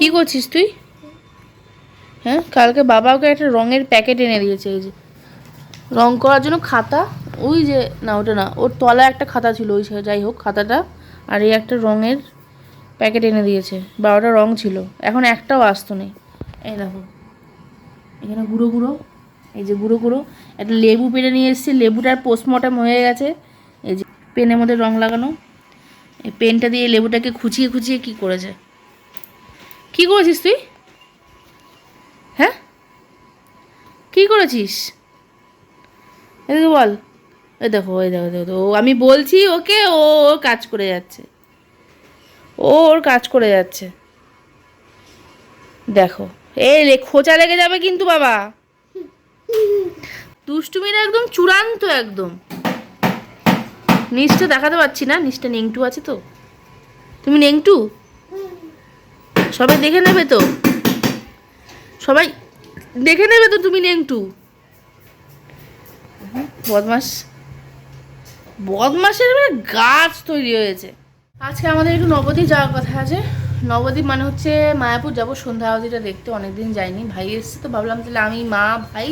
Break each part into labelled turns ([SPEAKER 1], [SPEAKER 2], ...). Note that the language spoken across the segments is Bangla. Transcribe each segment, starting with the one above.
[SPEAKER 1] কি করছিস তুই? হ্যাঁ, কালকে বাবা ওকে একটা রঙের প্যাকেট এনে দিয়েছে। এই যে রং করার জন্য খাতা, ওই যে না ওটা না, ওর তলায় একটা খাতা ছিল, ওই যাই হোক খাতাটা, আর এই একটা রঙের প্যাকেট এনে দিয়েছে। 12টা রং ছিল, এখন একটাও আসতো নেই। এই দেখো এখানে গুঁড়ো গুঁড়ো, এই যে গুঁড়ো গুঁড়ো। একটা লেবু পেড়ে নিয়ে এসেছি, লেবুটার পোস্টমর্টম হয়ে গেছে। এই যে পেনের মধ্যে রং লাগানো, এই পেনটা দিয়ে লেবুটাকে খুঁচিয়ে খুঁচিয়ে কী করেছে। কী করেছিস তুই? হ্যাঁ, কী করেছিস এদিকে বল। এই দেখো, এই দেখো দেখো, ও আমি বলছি ওকে, ও ওর কাজ করে যাচ্ছে, ও ওর কাজ করে যাচ্ছে। দেখো এই খোঁচা লেগে যাবে কিন্তু বাবা। দুষ্টুমিরা একদম চূড়ান্ত একদম। নিচটা দেখাতে পারছি না, নিচটা নেংটু আছে তো। তুমি নেংটু, সবাই দেখে নেবে তো, সবাই দেখে নেবে তো তুমি নেংটু। বদমাস, বদমাসের গাছ তৈরি হয়েছে। আজকে আমাদের একটু নবদ্বীপ যাওয়ার কথা আছে। নবদ্বীপ মানে হচ্ছে মায়াপুর যাবো সন্ধ্যা আরতিটা দেখতে, অনেকদিন যাইনি। ভাই এসছে তো ভাবলাম তাহলে আমি, মা, ভাই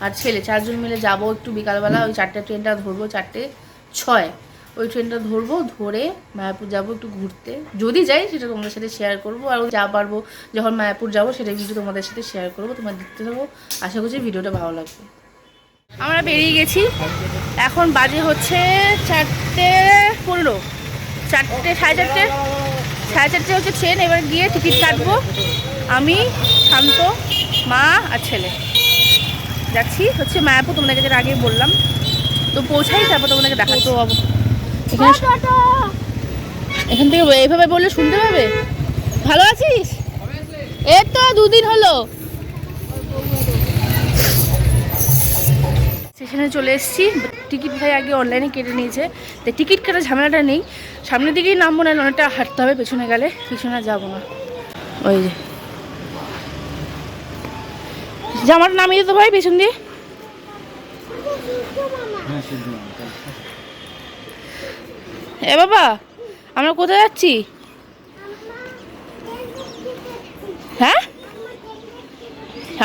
[SPEAKER 1] আর ছেলে 4 জন মিলে যাবো একটু বিকালবেলা। ওই 4টে ট্রেনটা ধরবো, 4:06 ওই ট্রেনটা ধরবো, ধরে মায়াপুর যাবো একটু ঘুরতে। যদি যাই সেটা তোমাদের সাথে শেয়ার করবো, আর যা পারবো যখন মায়াপুর যাবো সেটা ভিডিও তোমাদের সাথে শেয়ার করবো, তোমরা দেখতে থাকো। আশা করছি ভিডিওটা ভালো লাগবে। আমরা বেরিয়ে গেছি, এখন বাজে হচ্ছে 4:15, 4:30 হচ্ছে ট্রেন। এবার গিয়ে টিকিট কাটবো, আমি, শান্ত, মা আর ছেলে যাচ্ছি হচ্ছে মায়াপুর। তোমাদেরকে যেটা আগে বললাম, তো পৌঁছাই তারপর তোমাদেরকে দেখাচ্ছি। এখান থেকে এইভাবে বললে শুনতে পাবে। ভালো আছিস? এই তো 2 দিন হলো। স্টেশনে চলে এসেছি, টিকিট ভাই আগে অনলাইনে কেটে নিয়েছে, তো টিকিট কাটার ঝামেলাটা নেই। সামনের দিকেই নামবো, না অনেকটা হাঁটতে হবে, পেছনে গেলে, পিছনে যাবো না। ওই যে জামাটা নামিয়ে দিত ভাই পেছন দিয়ে। এ বাবা, আমরা কোথায় যাচ্ছি? হ্যাঁ,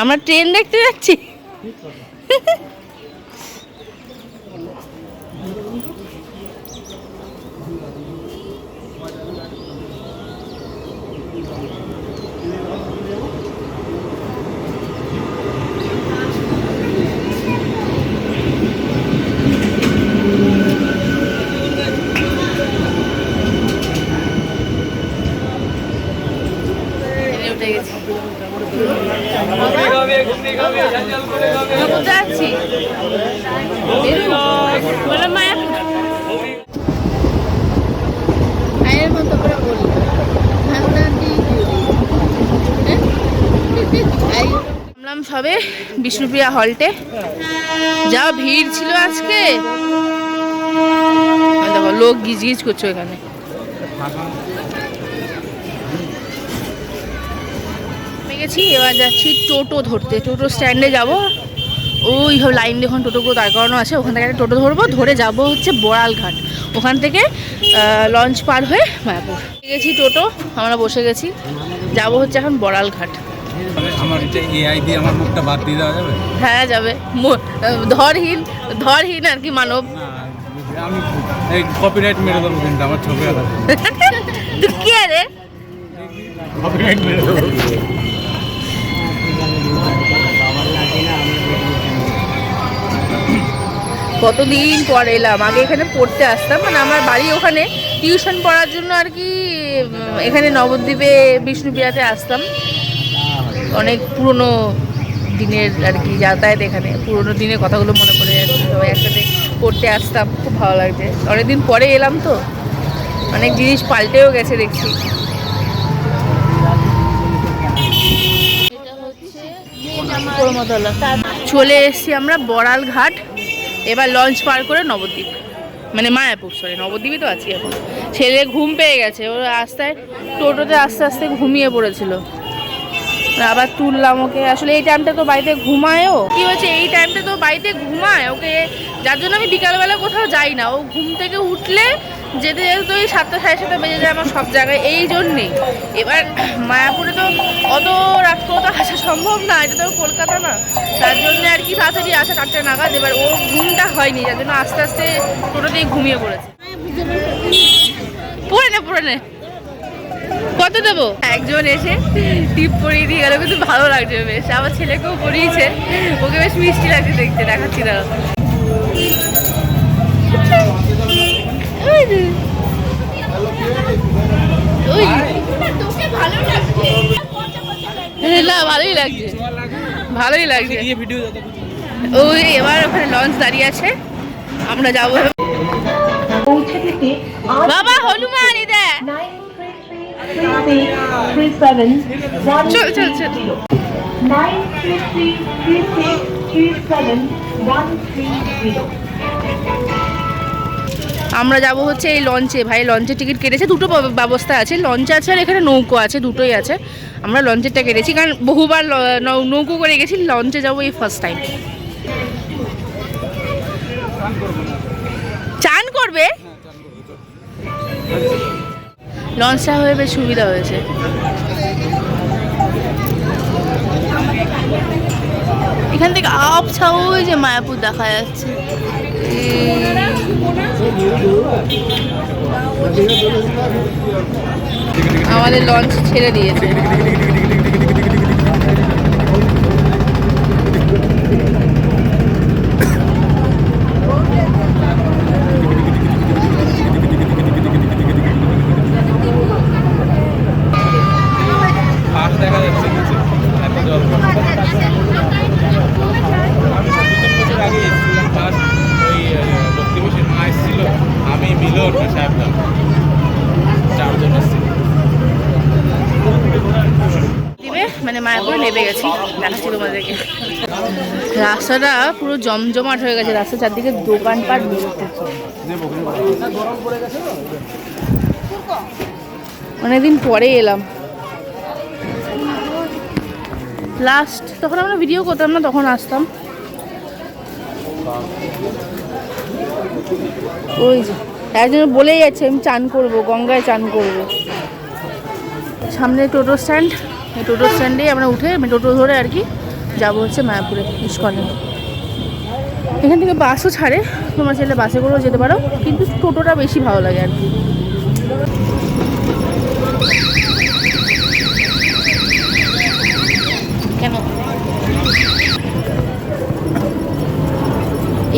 [SPEAKER 1] আমরা ট্রেন দেখতে যাচ্ছি। সবে বিষ্ণুপ্রিয়া হলটে, যা ভিড় ছিল আজকে, দেখো লোক গিজ গিজ করছে এখানে। আমি গেছি, এবার যাচ্ছি টোটো ধরতে, টোটো স্ট্যান্ডে যাব। ওই লাইন দেখুন টোটোগুলো দাঁড় করানো আছে, ওখান থেকে একটা টোটো ধরবো, ধরে যাব হচ্ছে বড়ালঘাট, ওখান থেকে লঞ্চ পার হয়ে মায়াপুর। গেছি টোটো, আমরা বসে গেছি, যাব হচ্ছে এখন বড়ালঘাট।
[SPEAKER 2] আমার এআই দিয়ে আমার মুখটা বাদ দিয়ে দেওয়া যাবে?
[SPEAKER 1] হ্যাঁ যাবে, ধরহীন আর কি মানব।
[SPEAKER 2] আমি এই কপিরাইট মেরে দেবো কিন্তু আমার ছবি আছে।
[SPEAKER 1] তুই কে রে?
[SPEAKER 2] কপিরাইট মেরে দেবো।
[SPEAKER 1] কতদিন পর এলাম, আগে এখানে পড়তে আসতাম, মানে আমার বাড়ি ওখানে, টিউশন পড়ার জন্য আর কি এখানে নবদ্বীপে বিষ্ণুপ্রিয়াতে আসতাম। অনেক পুরনো দিনের আর কি যাতায়াত, এখানে পুরনো দিনের কথাগুলো মনে পড়ে যাচ্ছে, সবাই একসাথে পড়তে আসতাম, খুব ভালো লাগছে। অনেকদিন পরে এলাম তো, অনেক জিনিস পাল্টেও গেছে দেখছি। চলে এসেছি আমরা বড়ালঘাট, এবার লঞ্চ পার করে নবদ্বীপ, মানে মায়াপুর, সরি নবদ্বীপই তো আছি এখন। ছেলে ঘুম পেয়ে গেছে, ওর রাস্তায় টোটোতে আস্তে আস্তে ঘুমিয়ে পড়েছিল, আবার তুললাম ওকে। আসলে এই টাইমটা তো বাড়িতে ঘুমায়ও, কি হয়েছে এই টাইমটা তো বাড়িতে ঘুমায় ওকে, যার জন্য আমি বিকালবেলা কোথাও যাই না। ও ঘুম থেকে উঠলে যেতে যেতে তো ওই 7টা সাড়ে 7টা বেজে যায় আমার সব জায়গায়, এই জন্যেই। এবার মায়াপুরে তো অত রাত করে তো আসা সম্ভব না, এটা তো কলকাতা না, তার জন্য আর কি তাড়াতাড়ি আসা 4টে নাগাদ। এবার ও ঘুমটা হয়নি, যার জন্য আস্তে আস্তে টোটোতেই ঘুমিয়ে পড়েছে। পড়ে নে কত দেবো? একজন এসে টিপ পরিয়ে দিয়ে গেল, কিন্তু ভালো লাগছে বেশ। আমার ছেলেকেও পরিয়েছে, ওকে বেশ মিষ্টি লাগছে দেখতে। দেখাচ্ছি দাঁড়া। ভালোই লাগছে, ভালোই লাগছে। ওই এবার ওখানে লঞ্চ দাঁড়িয়ে আছে, আমরা যাবো। বাবা হনুমান ইদে চল চল চল। আমরা যাব হচ্ছে এই লঞ্চে। ভাই লঞ্চের টিকিট কেটেছে, দুটো ব্যবস্থা আছে, লঞ্চ আছে আর এখানে নৌকো আছে, দুটোই আছে। আমরা লঞ্চেরটা কেটেছি, কারণ বহুবার নৌকো করে গেছি, লঞ্চে যাবো এই ফার্স্ট টাইম। চান করবে? লঞ্চটা হয়ে বেশ সুবিধা হয়েছে। এখান থেকে আবছা ওই যে মায়াপুর দেখা যাচ্ছে। আমাদের লঞ্চ ছেড়ে দিয়েছে। মানে মায়াপুরে নেমে গেছি, দেখাচ্ছি তোমাদেরকে। রাস্তাটা পুরো জমজমাট হয়ে গেছে, রাস্তার চারদিকে দোকানপাট বেরোতে। অনেকদিন পরে এলাম, লাস্ট তখন আমরা ভিডিও করতাম না, তখন আসতাম। ওই যে একজন বলেই যাচ্ছে আমি চান করব, গঙ্গায় চান করব। সামনে টোটো স্ট্যান্ড, এই টোটো স্ট্যান্ডেই আমরা উঠে টোটো ধরে আর কি যাবো হচ্ছে মায়াপুরে ইস্কনে। এখান থেকে বাসও ছাড়ে, তোমার ছেলে বাসে করেও যেতে পারো, কিন্তু টোটোটা বেশি ভালো লাগে আর কি। কেন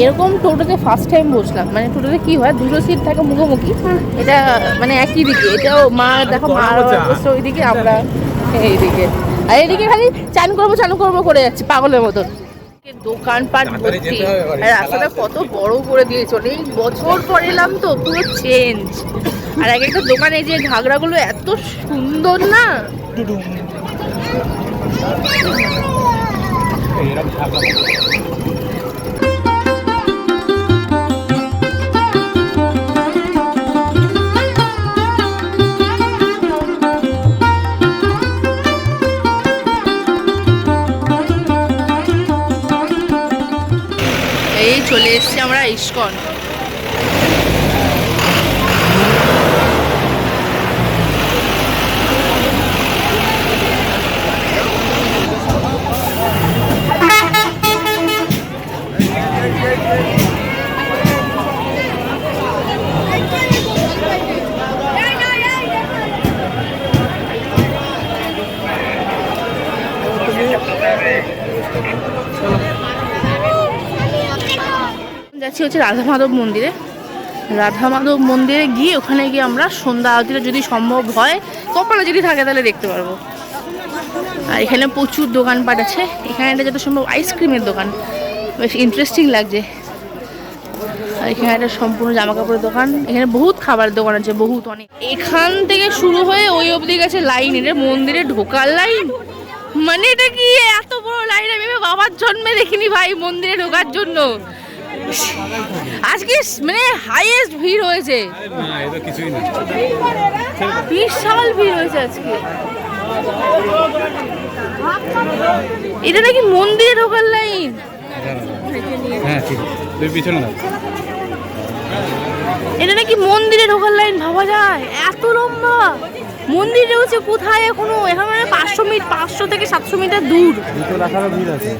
[SPEAKER 1] এরকম টোটোতে ফার্স্ট টাইম বসলাম। মানে টোটোতে কি হয়, দুটো সিট থাকে মুখোমুখি, এটা মানে একই দিকে, এটাও মা দেখো মা বসছে ওইদিকে, আমরা এইদিকে, আর এদিকে খালি চান করবো করে যাচ্ছি পাগলের মতন। দোকানপাট ভর্তি, রাস্তাটা কত বড় করে দিয়েছে, অনেক বছর পর এলাম তো, পুরো চেঞ্জ। আর এক একটা দোকানে যে ঘাগরাগুলো এত সুন্দর না, এই চলে এসছি আমরা ইস্কন। যাচ্ছি হচ্ছে রাধা মাধব মন্দিরে। রাধা মাধব মন্দিরে গিয়ে ওখানে গিয়ে আমরা সন্ধ্যা আরতিটা যদি সম্ভব হয়, কপালে যদি থাকে তাহলে দেখতে পারবো। আর এখানে প্রচুর দোকানপাট আছে, এখানে একটা যত সম্ভব আইসক্রিমের দোকান, বেশ ইন্টারেস্টিং লাগছে। আর এখানে একটা সম্পূর্ণ জামা কাপড়ের দোকান, এখানে বহুত খাবারের দোকান আছে, বহুত অনেক। এখান থেকে শুরু হয়ে ওই অবধি গেছে লাইন, এটা মন্দিরে ঢোকার লাইন। মানে এটা কি এত বড় লাইন আমি বাবার জন্মে দেখিনি ভাই, মন্দিরে ঢোকার জন্য। আজকে মানে হাইয়েস্ট ভিড় হয়েছে, বিশাল ভিড় হয়েছে আজকে। এটা নাকি মন্দিরে ঢোকার লাইন। এটা নাকি মন্দিরে ঢোকার লাইন, ভাবা যায় এত লম্বা মন্দির রয়েছে কোথায় এখনো। এখন মানে 500 700 মিটার দূর।
[SPEAKER 2] জুতো রাখারও ভিড় আছে।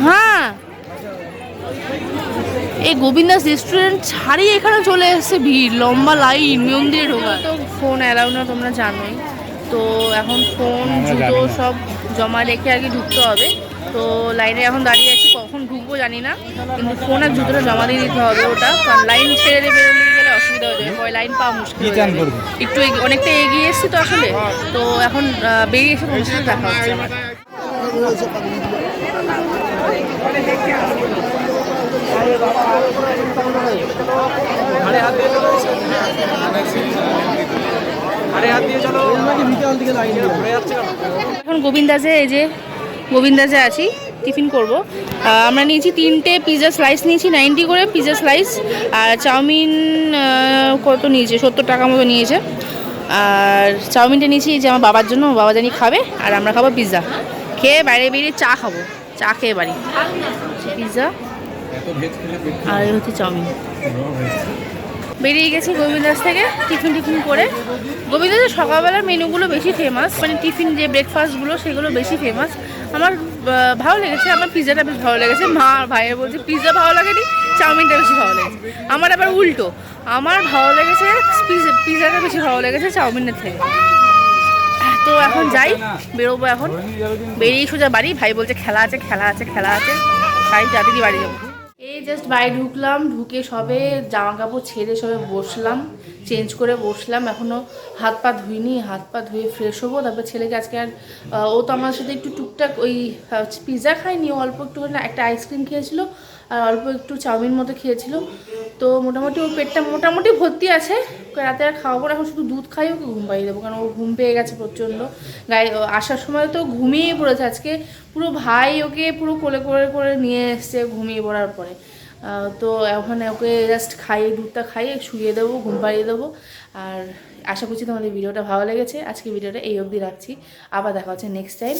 [SPEAKER 1] হ্যাঁ, এই গোবিন্দাস রেস্টুরেন্ট ছাড়িয়ে এখানে চলে এসেছে ভিড়, লম্বা লাইন মন্দিরে ঢোকা। তো ফোন অ্যালাউ না, তোমরা জানোই। তো এখন ফোন জুতো সব জমা রেখে আগে ঢুকতে হবে। তো লাইনে এখন দাঁড়িয়ে আছি, কখন ঢুকবো জানি না, কিন্তু ফোন আর জুতোটা জমা দিয়ে দিতে হবে ওটা, কারণ লাইন ছেড়ে বেরোলে গেলে অসুবিধা হয়ে যাবে, পরে লাইন পাওয়া মুশকিল হয়ে যাবে। একটু অনেকটা এগিয়ে এসেছি তো আসলে, তো এখন বেরিয়ে এসে তোমার সাথে দেখা হচ্ছে আমার। এখন গোবিন্দাসে, এই যে গোবিন্দাসে আছি, টিফিন করব। আমরা নিয়েছি 3টে পিৎজা স্লাইস নিয়েছি 90 করে পিৎজা স্লাইস, আর চাউমিন কত নিয়েছে, 70 টাকা মতো নিয়েছে। আর চাউমিনটা নিয়েছি যে আমার বাবার জন্য, বাবা জানি খাবে, আর আমরা খাবো পিৎজা। খেয়ে বাইরে বেরিয়ে চা খাবো, চা খেয়ে বাড়ি। পিৎজা আর এই হচ্ছে চাউমিন। বেরিয়ে গেছি গোবিন্দাস থেকে টিফিন করে। গোবিন্দাসের সকালবেলার মেনুগুলো বেশি ফেমাস, মানে টিফিন যে ব্রেকফাস্টগুলো সেগুলো বেশি ফেমাস। আমার ভালো লেগেছে, আমার পিৎজাটা বেশ ভালো লেগেছে। মা আর ভাইয়ের বলছে পিৎজা ভালো লাগেনি, চাউমিনটা বেশি ভালো লেগেছে। আমার আবার উল্টো, আমার ভালো লেগেছে পিৎজাটা বেশি ভালো লেগেছে চাউমিনের থেকে। তো এখন যাই, বেরোবো এখন, বেরিয়ে সোজা বাড়ি। ভাই বলছে খেলা আছে, তাই তাড়াতাড়ি বাড়ি যাবো। এই জাস্ট বাড়ি ঢুকলাম, ঢুকে সবে জামা কাপড় ছেড়ে সবে বসলাম, চেঞ্জ করে বসলাম। এখনও হাত পা ধুইনি, হাত পা ধুয়ে ফ্রেশ হবো। তারপর ছেলেকে আজকে আর ও তো আমার সাথে একটু টুকটাক ওই পিৎজা খায়নি, অল্প একটু একটা আইসক্রিম খেয়েছিল আর অল্প একটু চাউমিন মতো খেয়েছিল। তো মোটামুটি ওর পেটটা মোটামুটি ভর্তি আছে। রাতে আর খাওয়াবো না, এখন শুধু দুধ খাই, ওকে ঘুম পাইয়ে দেবো, কারণ ও ঘুম পেয়ে গেছে প্রচণ্ড। গায়ে আসার সময় তো ঘুমিয়ে পড়েছে আজকে পুরো, ভাই ওকে পুরো কোলে করে নিয়ে এসছে ঘুমিয়ে পড়ার পরে। তো এখন ওকে জাস্ট খাইয়ে, দুধটা খাইয়ে শুয়ে দেবো, ঘুম পাড়িয়ে দেবো। আর আশা করছি তোমাদের ভিডিওটা ভালো লেগেছে। আজকে ভিডিওটা এই অবধি রাখছি, আবার দেখা হচ্ছে নেক্সট টাইম।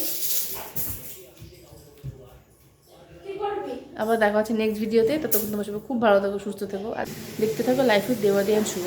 [SPEAKER 1] নেক্সট ভিডিওতে। ততক্ষণ তোমার সবাই খুব ভালো থাকো, সুস্থ থাকো, আর দেখতে থাকো লাইফ উইথ দেবাদি অ্যান্ড শুভ।